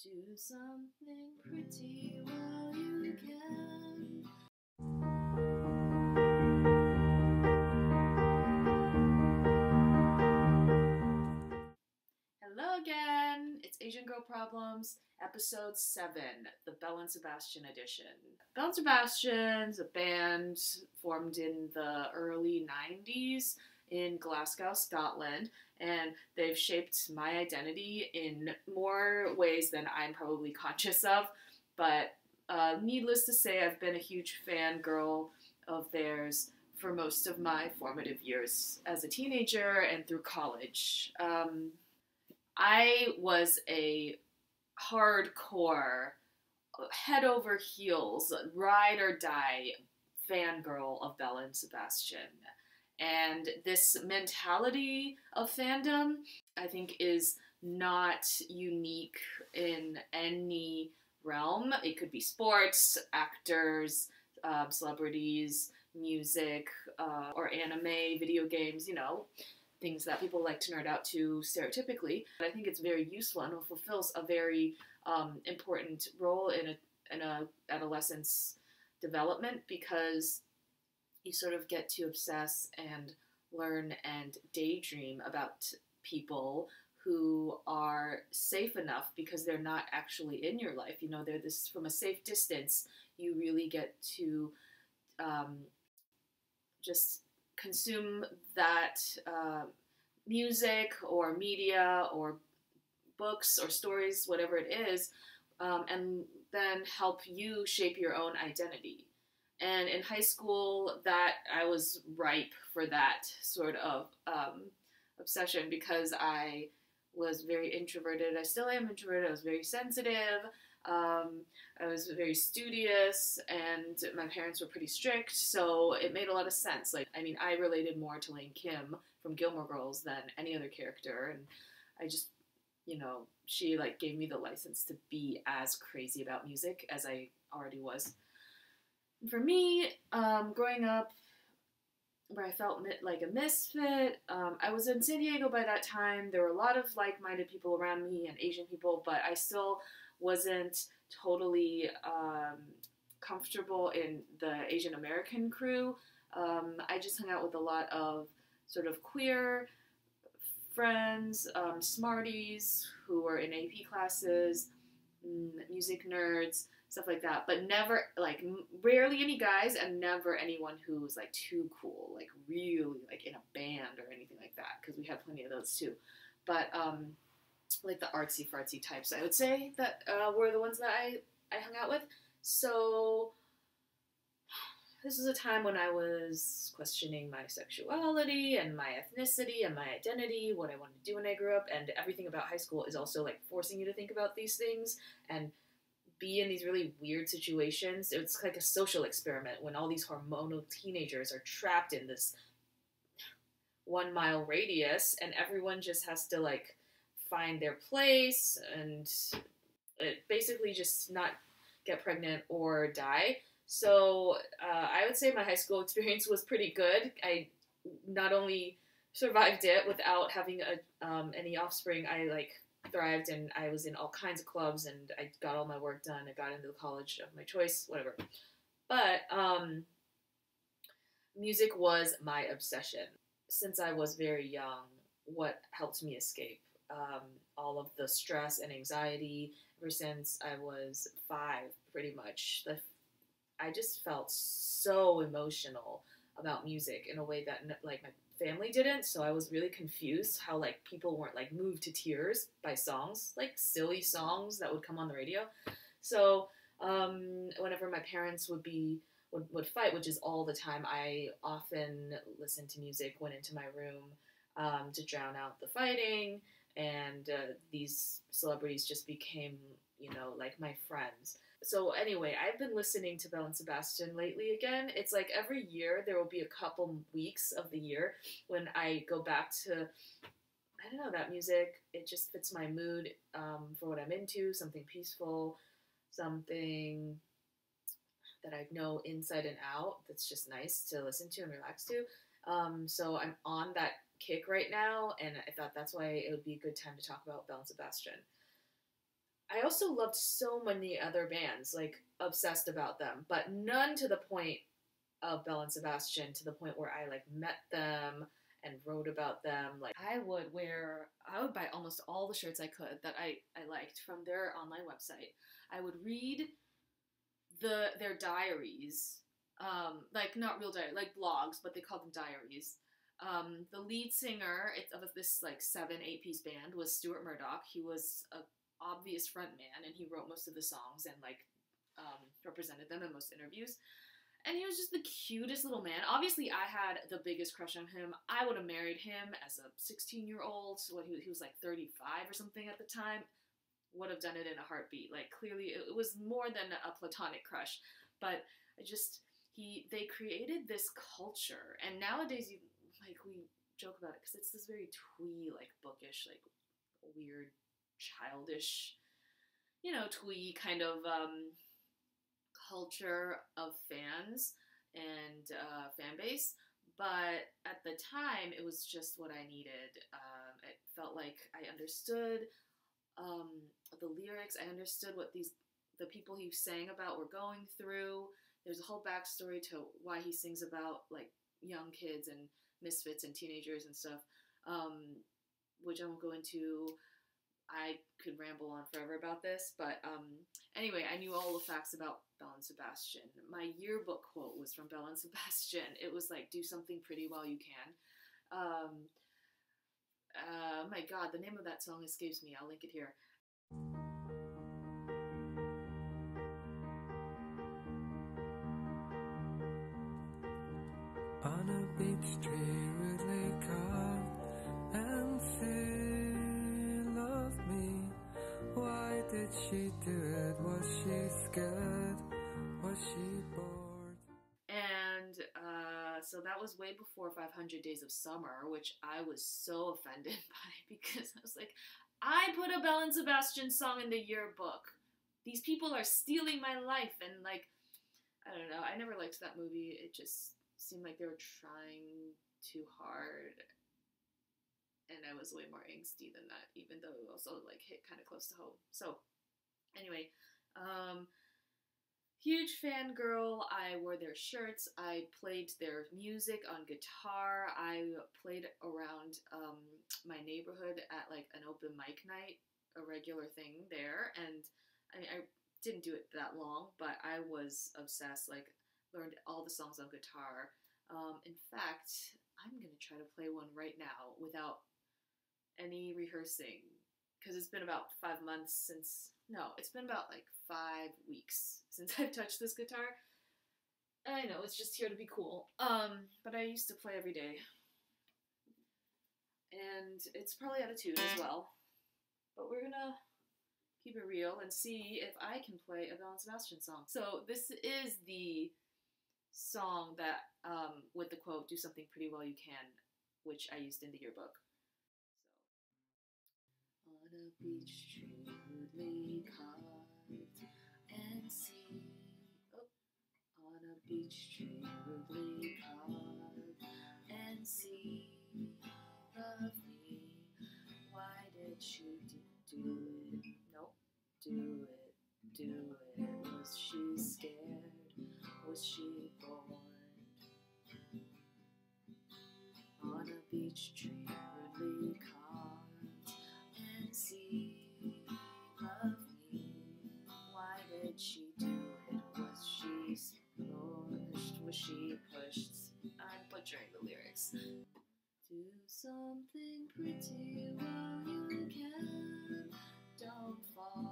Do something pretty while you can. Hello again! It's Asian Girl Problems, episode 7, the Belle and Sebastian edition. Belle and Sebastian's a band formed in the early 90s in Glasgow, Scotland, and they've shaped my identity in more ways than I'm probably conscious of, but needless to say, I've been a huge fangirl of theirs for most of my formative years as a teenager and through college. I was a hardcore, head over heels, ride or die fangirl of Belle and Sebastian. And this mentality of fandom, I think, is not unique in any realm. It could be sports, actors, celebrities, music, or anime, video games, things that people like to nerd out to stereotypically. But I think it's very useful and fulfills a very important role in a adolescent's development, because you sort of get to obsess and learn and daydream about people who are safe enough because they're not actually in your life. They're this from a safe distance. You really get to just consume that music or media or books or stories, whatever it is, and then help you shape your own identity. And in high school, that I was ripe for that sort of obsession, because I was very introverted. I still am introverted. I was very sensitive. I was very studious, and my parents were pretty strict, so it made a lot of sense. I related more to Lane Kim from Gilmore Girls than any other character, and I just, she gave me the license to be as crazy about music as I already was. For me, growing up, where I felt like a misfit, I was in San Diego by that time. There were a lot of like-minded people around me and Asian people, but I still wasn't totally comfortable in the Asian American crew. I just hung out with a lot of sort of queer friends, smarties who were in AP classes, music nerds, stuff like that, but never, rarely any guys, and never anyone who was too cool, really in a band or anything like that, because we had plenty of those too. But the artsy fartsy types, I would say, that were the ones that I hung out with. So this was a time when I was questioning my sexuality and my ethnicity and my identity, what I wanted to do when I grew up, and everything about high school is also forcing you to think about these things and be in these really weird situations. It's like a social experiment when all these hormonal teenagers are trapped in this 1 mile radius, and everyone just has to find their place and basically just not get pregnant or die. So I would say my high school experience was pretty good. I not only survived it without having any offspring, I thrived, and I was in all kinds of clubs, and I got all my work done. I got into the college of my choice, whatever. But music was my obsession. Since I was very young, what helped me escape all of the stress and anxiety ever since I was 5, pretty much. I just felt so emotional about music in a way that my family didn't, so I was really confused how people weren't moved to tears by songs, silly songs that would come on the radio. So whenever my parents would fight, which is all the time, I often listened to music, went into my room to drown out the fighting, and these celebrities just became my friends. So anyway, I've been listening to Belle and Sebastian lately again. It's every year there will be a couple weeks of the year when I go back to, I don't know, that music. It just fits my mood for what I'm into, something peaceful, something that I know inside and out that's just nice to listen to and relax to. So I'm on that kick right now, and I thought that's why it would be a good time to talk about Belle and Sebastian. I also loved so many other bands, like obsessed about them, but none to the point of Belle and Sebastian, to the point where I like met them and wrote about them. Like I would buy almost all the shirts I could that I liked from their online website. I would read their diaries, like not real diary, like blogs, but they called them diaries. The lead singer of this like 7-8 piece band was Stuart Murdoch. He was a obvious front man, and he wrote most of the songs and like represented them in most interviews. And he was just the cutest little man. Obviously, I had the biggest crush on him. I would have married him as a 16-year-old. So he was like 35 or something at the time. Would have done it in a heartbeat. Like clearly, it was more than a platonic crush. But they created this culture, and nowadays we joke about it because it's this very twee, like bookish, like weird, childish, twee kind of culture of fans and fan base. But at the time, it was just what I needed. It felt like I understood the lyrics. I understood what the people he sang about were going through. There's a whole backstory to why he sings about like young kids and misfits and teenagers and stuff, which I won't go into. I could ramble on forever about this, but anyway, I knew all the facts about Belle and Sebastian. My yearbook quote was from Belle and Sebastian. It was like, do something pretty while you can. My God, the name of that song escapes me. I'll link it here. On a beach tree rudely carved and say, love me. Why did she do it? Was she scared? Was she bored? And so that was way before 500 Days of Summer, which I was so offended by because I was like, I put a Belle and Sebastian song in the yearbook. These people are stealing my life. And like, I don't know. I never liked that movie. It just seemed like they were trying too hard, and I was way more angsty than that, even though it also like hit kind of close to home. So anyway, huge fangirl. I wore their shirts. I played their music on guitar. I played around my neighborhood at like an open mic night, a regular thing there. And I mean, I didn't do it that long, but I was obsessed. Like, learned all the songs on guitar. In fact, I'm going to try to play one right now without any rehearsing, because it's been about 5 months since, no, it's been about like 5 weeks since I've touched this guitar. I know, it's just here to be cool. But I used to play every day. And it's probably out of tune as well. But we're gonna keep it real and see if I can play a Belle and Sebastian song. So this is the song that, with the quote, do something pretty while you can, which I used in the yearbook. So, on a beach tree rudely carved and see, on a beach tree rudely carved and see, love me, why did you do it? Nope, do it, was she scared? Was she bored? On a beach tree rudely carved and see, love me, why did she do it? Was she pushed? Was she pushed? I'm butchering the lyrics. Do something pretty while you can. Don't fall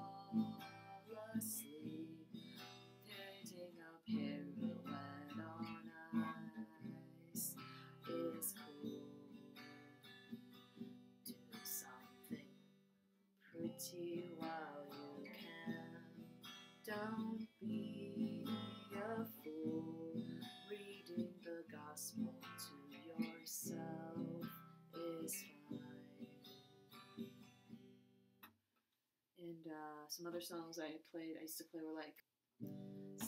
asleep. Painting a pirouette on ice is cool. Do something pretty while you can. Don't be a fool. Reading the gospel to yourself is fine. And some other songs I used to play were like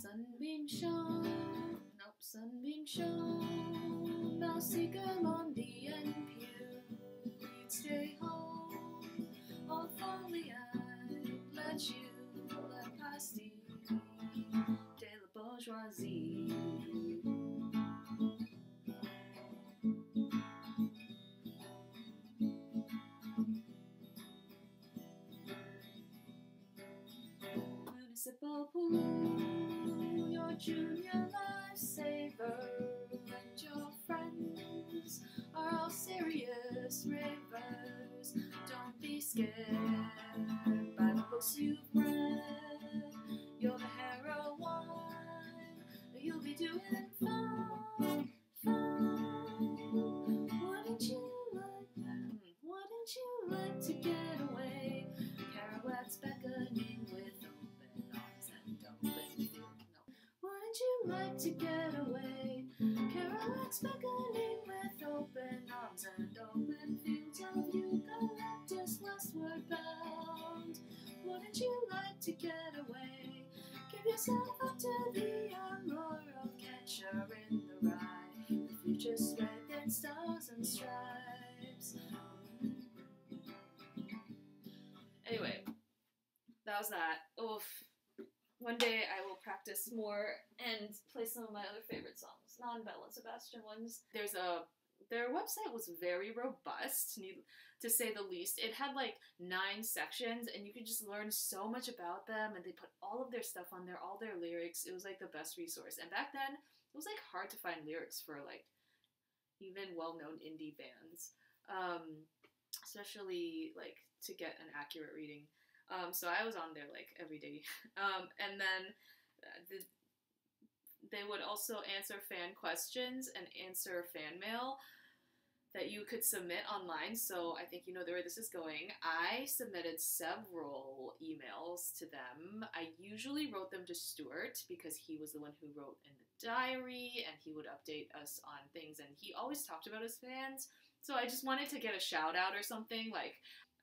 Sunbeam shone, nope, sunbeam shone, now seek along the end pew, you'd stay home, oh, if only I'd let you bourgeoisie. Municipal pool, your junior lifesaver, and your friends are all serious ravers. Don't be scared by the books you've read. You're the heroine, you'll be doing fine, fine. Wouldn't you like that? Wouldn't you like to get away? Carouacs beckoning with open arms and open field. No. Wouldn't you like to get away? Carouacs beckoning with open arms and open fields of eucalyptus westward bound. Wouldn't you like to get away? Give yourself up to the allure of Catcher in the Rye. The future's red in stars and stripes. Anyway, that was that. Oof. One day I will practice more and play some of my other favorite songs, non-Belle and Sebastian ones. Their website was very robust, to say the least. It had like 9 sections, and you could just learn so much about them, and they put all of their stuff on there, all their lyrics. It was like the best resource. And back then, it was like hard to find lyrics for like even well-known indie bands, especially like to get an accurate reading. So I was on there like every day. And then they would also answer fan questions and answer fan mail that you could submit online. So I think you know where this is going. I submitted several emails to them. I usually wrote them to Stuart because he was the one who wrote in the diary, and he would update us on things, and he always talked about his fans. So I just wanted to get a shout out or something. Like,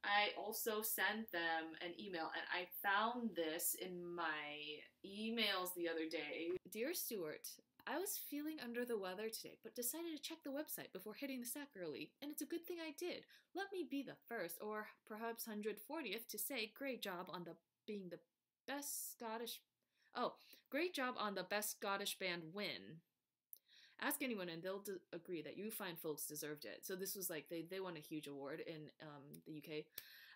I also sent them an email, and I found this in my emails the other day. Dear Stuart, I was feeling under the weather today, but decided to check the website before hitting the sack early, and it's a good thing I did. Let me be the first, or perhaps 140th, to say great job on being the best Scottish... Oh, great job on the best Scottish band win. Ask anyone and they'll agree that you fine folks deserved it. So this was like, they won a huge award in the UK.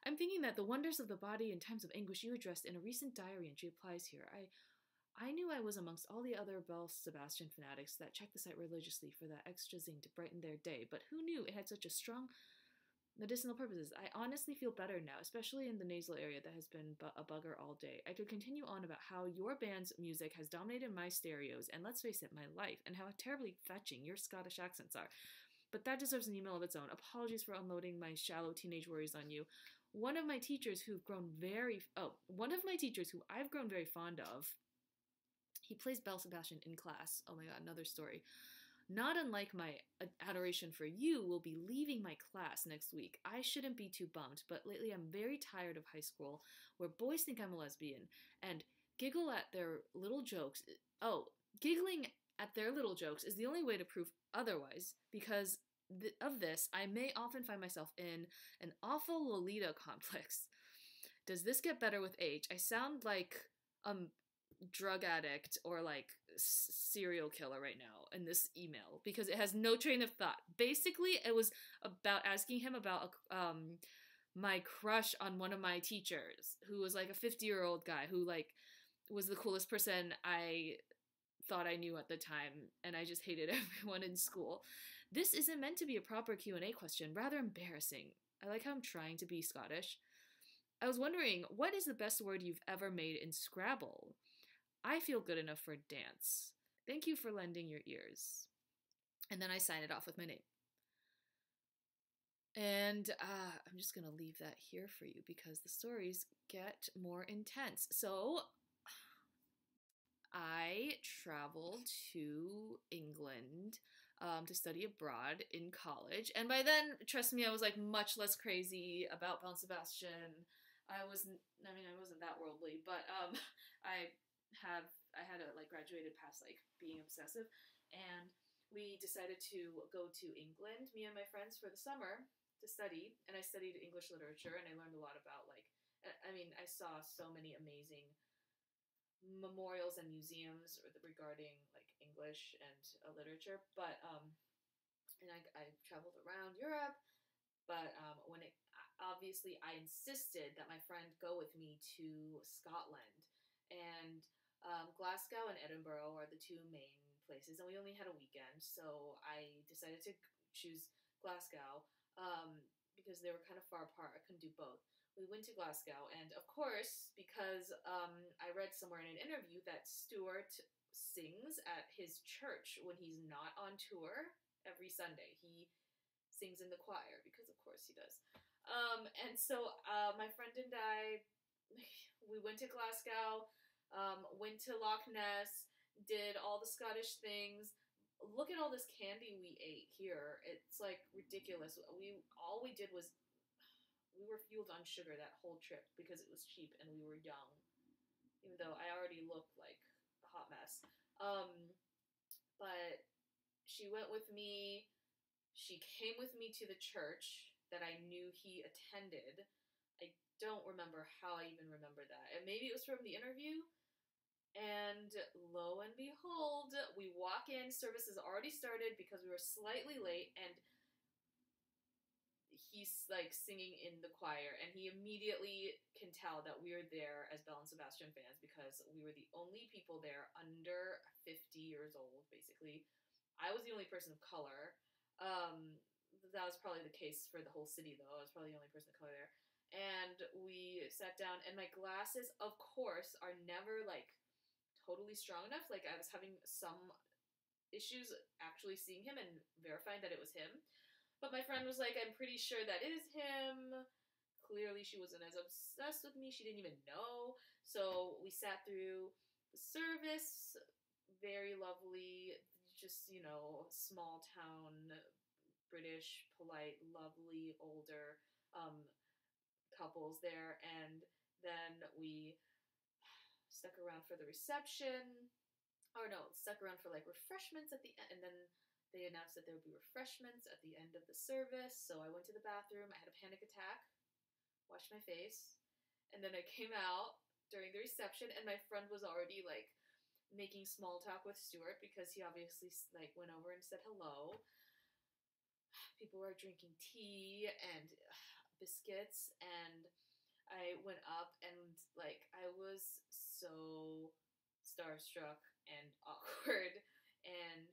I'm thinking that the wonders of the body in times of anguish you addressed in a recent diary entry applies here. I knew I was amongst all the other Belle Sebastian fanatics that check the site religiously for that extra zing to brighten their day, but who knew it had such a strong medicinal purposes. I honestly feel better now, especially in the nasal area that has been a bugger all day. I could continue on about how your band's music has dominated my stereos, and let's face it, my life, and how terribly fetching your Scottish accents are. But that deserves an email of its own. Apologies for unloading my shallow teenage worries on you. One of my teachers who I've grown very fond of, he plays Belle Sebastian in class. Oh my god, another story. Not unlike my adoration for you, will be leaving my class next week. I shouldn't be too bummed, but lately I'm very tired of high school, where boys think I'm a lesbian, and giggle at their little jokes. Oh, giggling at their little jokes is the only way to prove otherwise, because of this, I may often find myself in an awful Lolita complex. Does this get better with age? I sound like drug addict or like serial killer right now in this email because it has no train of thought. Basically, it was about asking him about my crush on one of my teachers, who was like a 50-year-old guy who like was the coolest person I thought I knew at the time, and I just hated everyone in school. This isn't meant to be a proper Q&A question, rather embarrassing. I like how I'm trying to be Scottish. I was wondering, what is the best word you've ever made in Scrabble? I feel good enough for dance. Thank you for lending your ears. And then I sign it off with my name. And I'm just going to leave that here for you because the stories get more intense. So I traveled to England to study abroad in college. And by then, trust me, I was like much less crazy about Belle Sebastian. I wasn't that worldly, but I had graduated past like being obsessive, and we decided to go to England, me and my friends, for the summer to study. And I studied English literature, and I learned a lot about I saw so many amazing memorials and museums regarding like English and literature. But and I traveled around Europe. But when it obviously I insisted that my friend go with me to Scotland, and Glasgow and Edinburgh are the two main places, and we only had a weekend, so I decided to choose Glasgow because they were kind of far apart. I couldn't do both. We went to Glasgow, and of course, because I read somewhere in an interview that Stuart sings at his church when he's not on tour every Sunday. He sings in the choir because, of course, he does. And so my friend and I, we went to Glasgow, went to Loch Ness, did all the Scottish things. Look at all this candy we ate here. It's like ridiculous. All we did was we were fueled on sugar that whole trip because it was cheap and we were young, even though I already looked like a hot mess. But she went with me. She came with me to the church that I knew he attended. I don't remember how I even remember that. And maybe it was from the interview. And lo and behold, we walk in, service has already started because we were slightly late, and he's like singing in the choir, and he immediately can tell that we are there as Belle and Sebastian fans because we were the only people there under 50 years old, basically. I was the only person of color. That was probably the case for the whole city, though. I was probably the only person of color there. And we sat down, and my glasses, of course, are never like totally strong enough. Like, I was having some issues actually seeing him and verifying that it was him. But my friend was like, I'm pretty sure that is him. Clearly, she wasn't as obsessed with me. She didn't even know. So we sat through the service. Very lovely. Just, small town, British, polite, lovely, older couples there. And then we stuck around for the reception. Or no, stuck around for like refreshments at the end. And then they announced that there would be refreshments at the end of the service. So I went to the bathroom. I had a panic attack. Washed my face. And then I came out during the reception, and my friend was already like making small talk with Stuart because he obviously like went over and said hello. People were drinking tea and biscuits, and I went up and like I was so starstruck and awkward, and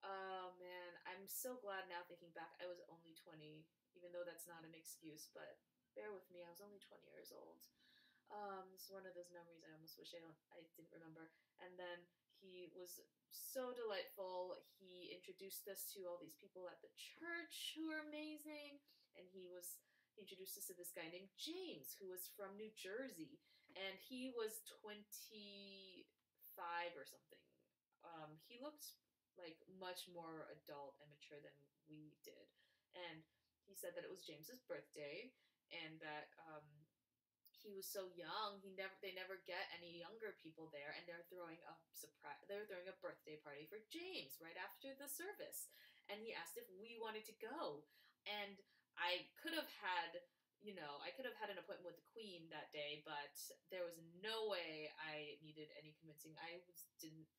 oh man, I'm so glad now thinking back. I was only 20, even though that's not an excuse, but bear with me, I was only 20 years old. It's one of those memories I almost wish I didn't remember. And then he was so delightful. He introduced us to all these people at the church who were amazing, and he introduced us to this guy named James who was from New Jersey, and he was 25 or something. He looked like much more adult and mature than we did, and he said that it was James's birthday, and that he was so young. They never get any younger people there, and they're throwing a birthday party for James right after the service. And he asked if we wanted to go, and I could have had an appointment with the Queen that day, but there was no way I needed any convincing.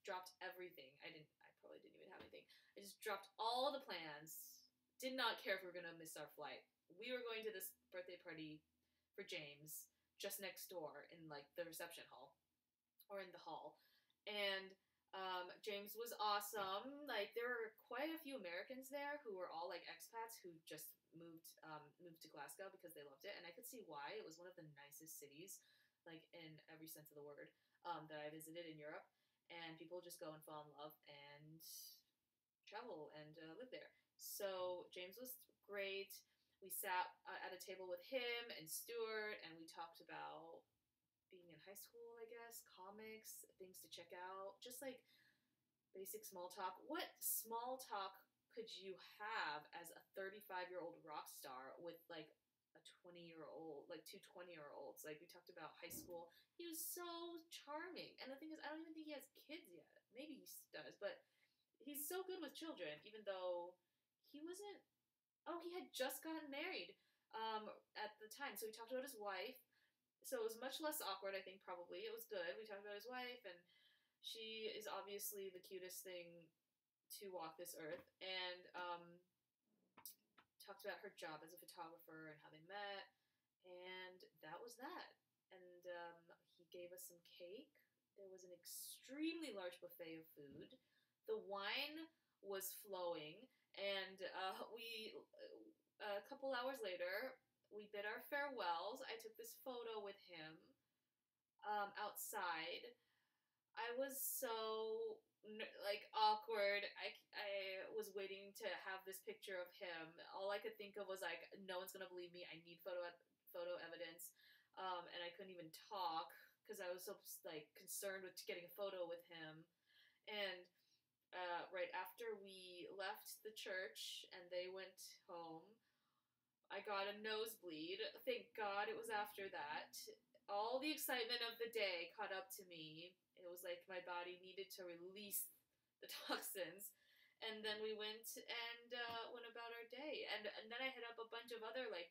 Dropped everything. I probably didn't even have anything. I just dropped all the plans. Did not care if we were gonna miss our flight. We were going to this birthday party for James just next door in like the reception hall or in the hall, and James was awesome. Like there were quite a few Americans there who were all like expats who just moved to Glasgow because they loved it, and I could see why. It was one of the nicest cities, like in every sense of the word, that I visited in Europe, and people just go and fall in love and travel and live there. So James was great. We sat at a table with him and Stuart, and we talked about being in high school, I guess, comics, things to check out, just like basic small talk. What small talk could you have as a 35-year-old rock star with like a 20-year-old, like two 20-year-olds? Like we talked about high school. He was so charming. And the thing is, I don't even think he has kids yet. Maybe he does, but he's so good with children, even though he wasn't. Oh, he had just gotten married at the time. So we talked about his wife. So it was much less awkward, I think, probably. It was good. We talked about his wife, and she is obviously the cutest thing to walk this earth. And talked about her job as a photographer and how they met. And that was that. And he gave us some cake. There was an extremely large buffet of food. The wine was flowing, and a couple hours later, we bid our farewells. I took this photo with him outside. I was so like awkward. I was waiting to have this picture of him. All I could think of was like, no one's gonna believe me. I need photo evidence, and I couldn't even talk because I was so like concerned with getting a photo with him. And right after we left the church and they went home, I got a nosebleed. Thank God it was after that. All the excitement of the day caught up to me. It was like my body needed to release the toxins. And then we went and went about our day. And then I hit up a bunch of other like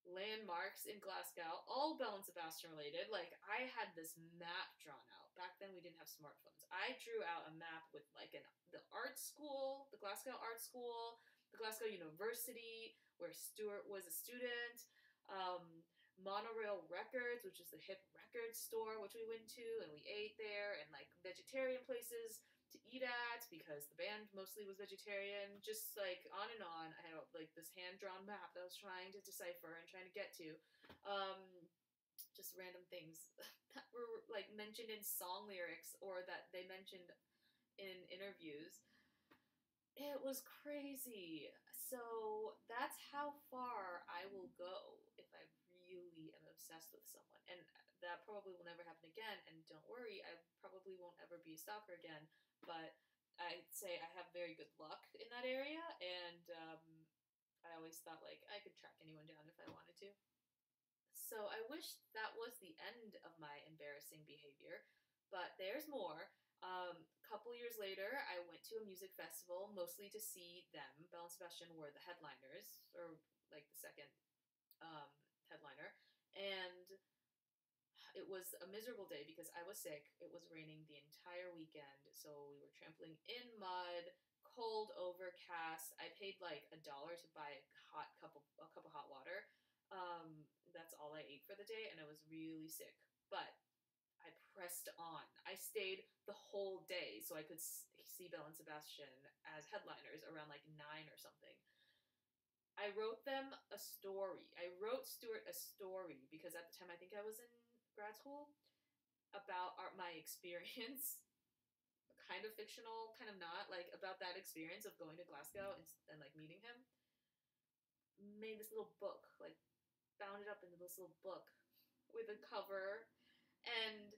landmarks in Glasgow, all Belle and Sebastian related. Like I had this map drawn out. Back then we didn't have smartphones. I drew out a map with like the art school, the Glasgow Art School, the Glasgow University, where Stuart was a student, Monorail Records, which is the hip record store, which we went to and we ate there, and like vegetarian places to eat at because the band mostly was vegetarian. Just like on and on. I had like this hand-drawn map that I was trying to decipher and trying to get to. Just random things that were like mentioned in song lyrics or that they mentioned in interviews. It was crazy. So that's how far I will go if I really am obsessed with someone. And that probably will never happen again. And don't worry, I probably won't ever be a stalker again. But I'd say I have very good luck in that area. And I always thought like I could track anyone down if I wanted to. So I wish that was the end of my embarrassing behavior. But there's more. Couple years later, I went to a music festival, mostly to see them. Belle and Sebastian were the headliners, or like the second headliner. And it was a miserable day because I was sick. It was raining the entire weekend, so we were trampling in mud, cold, overcast. I paid like $1 to buy a cup of hot water. That's all I ate for the day, and I was really sick. But I pressed on. I stayed the whole day so I could see Belle and Sebastian as headliners around like 9 or something. I wrote them a story. I wrote Stuart a story because at the time I think I was in grad school about my experience, kind of fictional, kind of not, like about that experience of going to Glasgow and like meeting him. Made this little book, like bound it up into this little book with a cover and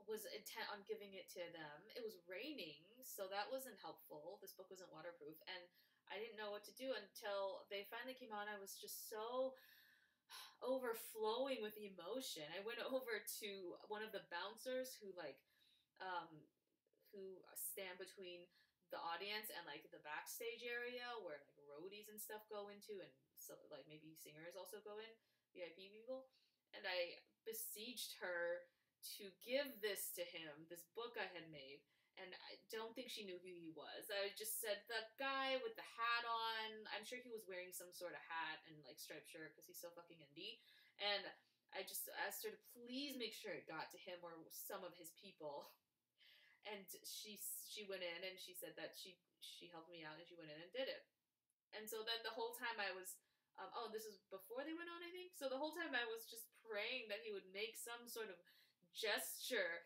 was intent on giving it to them. It was raining, so that wasn't helpful. This book wasn't waterproof, and I didn't know what to do until they finally came on. I was just so overflowing with emotion. I went over to one of the bouncers who who stand between the audience and like the backstage area where like roadies and stuff go into, and so like maybe singers also go in, VIP people. And I besieged her to give this to him, this book I had made. And I don't think she knew who he was. I just said, the guy with the hat on. I'm sure he was wearing some sort of hat and like striped shirt because he's so fucking indie. And I just asked her to please make sure it got to him or some of his people. And she went in and she said that she helped me out and she went in and did it. And so then the whole time I was, this was before they went on, I think. So the whole time I was just praying that he would make some sort of gesture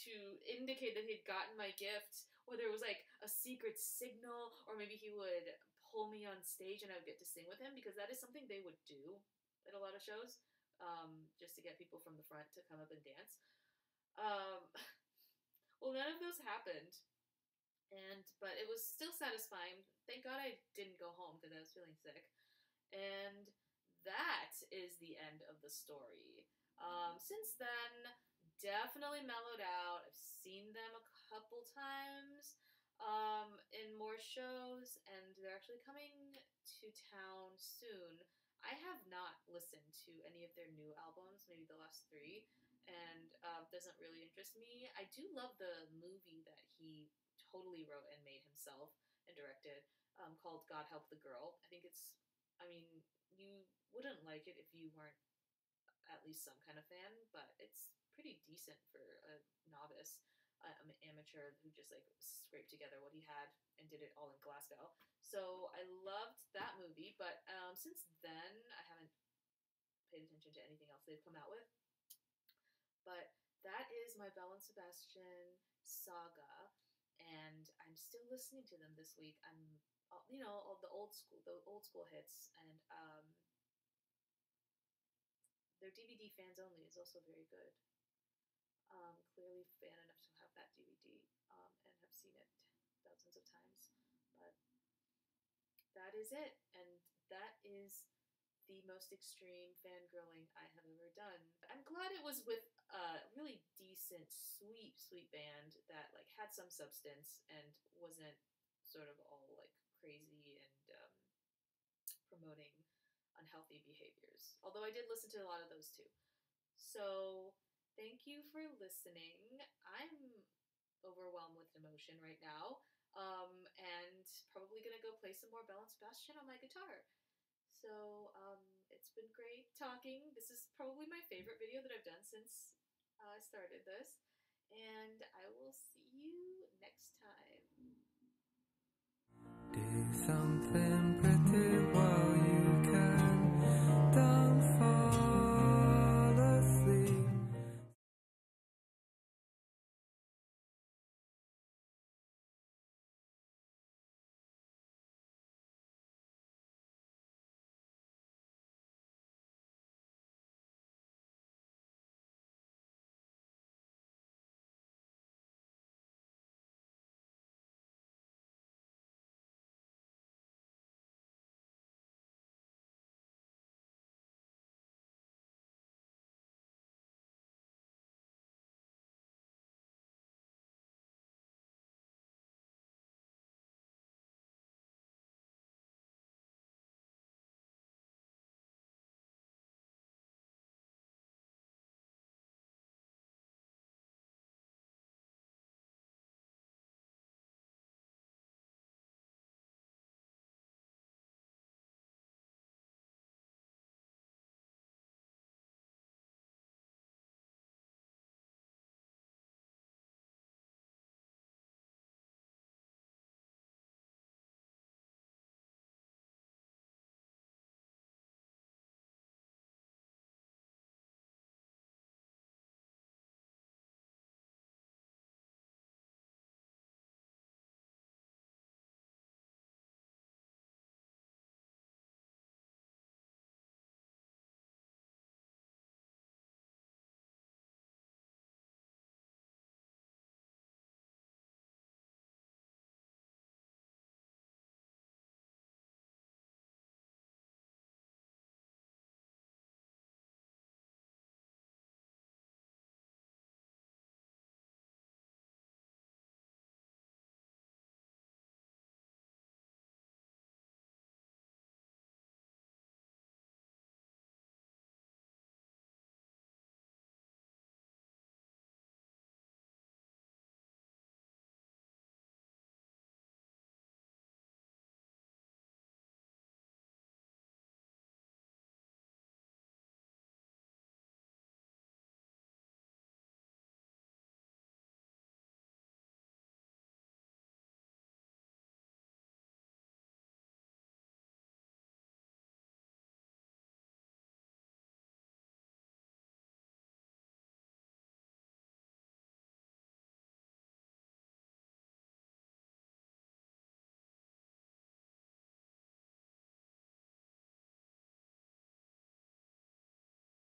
to indicate that he'd gotten my gift, whether it was like a secret signal or maybe he would pull me on stage and I would get to sing with him, because that is something they would do at a lot of shows, just to get people from the front to come up and dance. Well, none of those happened, but it was still satisfying. Thank God I didn't go home because I was feeling sick. And that is the end of the story. Since then, definitely mellowed out. I've seen them a couple times in more shows, and they're actually coming to town soon. I have not listened to any of their new albums, maybe the last three, and doesn't really interest me. I do love the movie that he totally wrote and made himself and directed, called God Help the Girl. I think it's, I mean, you wouldn't like it if you weren't at least some kind of fan, but it's pretty decent for a novice, amateur who just like scraped together what he had and did it all in Glasgow. So I loved that movie, but since then I haven't paid attention to anything else they've come out with. But that is my Belle and Sebastian saga, and I'm still listening to them this week. I'm, all the old school hits, and their DVD Fans Only is also very good. Clearly fan enough to have that DVD, and have seen it dozens of times. But that is it, and that is the most extreme fangirling I have ever done. I'm glad it was with a really decent, sweet, sweet band that like had some substance and wasn't sort of all like crazy and promoting unhealthy behaviors. Although I did listen to a lot of those too. So thank you for listening. I'm overwhelmed with emotion right now, and probably gonna go play some more Belle and Sebastian on my guitar. So it's been great talking. This is probably my favorite video that I've done since I started this, and I will see you next time. Do something